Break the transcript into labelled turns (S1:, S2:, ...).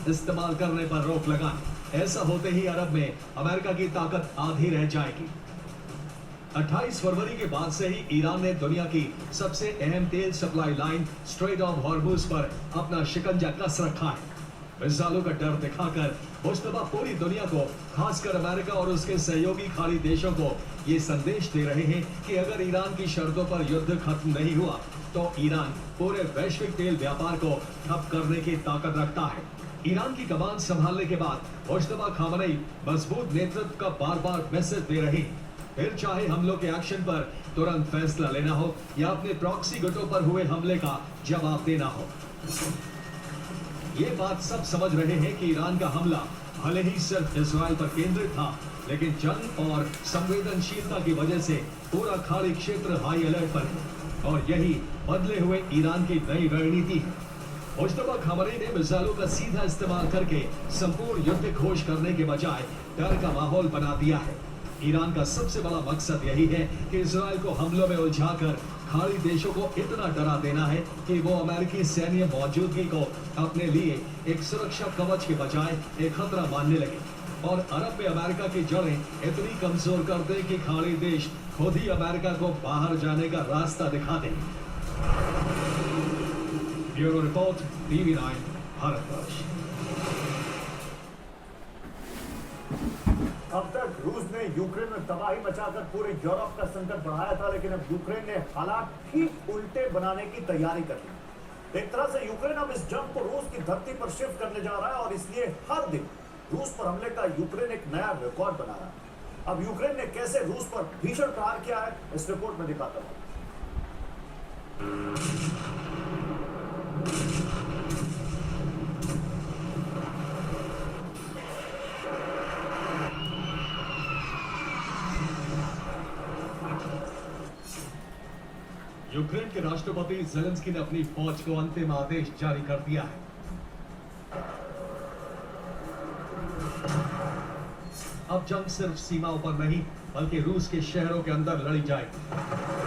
S1: इस्तेमाल करने पर रोक लगाए। ऐसा होते ही अरब में अमेरिका की ताकत आधी रह जाएगी। 28 फरवरी के बाद से ही ईरान ने दुनिया की सबसे अहम तेल supply line straight of Hormuz पर अपना शिकंजा कस रखा है। मिसाइलों का डर दिखाकर मुश्तबा पूरी दुनिया को, खासकर अमेरिका और उसके सहयोगी खाड़ी देशों को ये संदेश दे रहे हैं कि अगर ईरान की शर्तों पर युद्ध खत्म नहीं हुआ तो ईरान पूरे वैश्विक तेल व्यापार को ठप करने की ताकत रखता है। ईरान की कमान संभालने के बाद मुश्तबा खामनेई मजबूत नेतृत्व का बार बार मैसेज दे रहे हैं। फिर चाहे हमलों के एक्शन पर तुरंत फैसला लेना हो या अपने प्रॉक्सी गुटों पर हुए हमले का जवाब देना हो। ये बात सब समझ रहे हैं कि ईरान का हमला भले ही सिर्फ इस्राइल पर केंद्रित था, लेकिन जंग और संवेदनशीलता की वजह से पूरा खाड़ी क्षेत्र हाई अलर्ट पर है और यही बदले हुए ईरान की नई रणनीति है। मुश्तबा खामनेई ने मिसाइलों का सीधा इस्तेमाल करके संपूर्ण युद्ध घोषणा करने के बजाय डर का माहौल बना दिया है। ईरान का सबसे बड़ा मकसद यही है कि इजराइल को हमलों में उलझाकर खाड़ी देशों को इतना डरा देना है कि वो अमेरिकी सैन्य मौजूदगी को अपने लिए एक सुरक्षा कवच के बजाय एक खतरा मानने लगे और अरब में अमेरिका की जड़ें इतनी कमजोर कर दे कि खाड़ी देश खुद ही अमेरिका को बाहर जाने का रास्ता दिखा दें। Bureau report, TV9 Bharatvarsh.
S2: अब तक रूस ने यूक्रेन में तबाही मचाकर पूरे यूरोप का संकट बढ़ाया था, लेकिन अब यूक्रेन ने हालात ठीक उल्टे बनाने की तैयारी कर ली। एक तरह से यूक्रेन अब इस जंग को रूस की धरती पर शिफ्ट करने जा रहा है और इसलिए हर दिन रूस पर हमले का यूक्रेन एक नया रिकॉर्ड बना रहा है। अब यूक्रेन ने कैसे रूस पर भीषण प्रहार किया है, इस रिपोर्ट में दिखाता हूं।
S1: यूक्रेन के राष्ट्रपति ज़ेलेंस्की ने अपनी फौज को अंतिम आदेश जारी कर दिया है। अब जंग सिर्फ सीमाओं पर नहीं बल्कि रूस के शहरों के अंदर लड़ी जाएगी।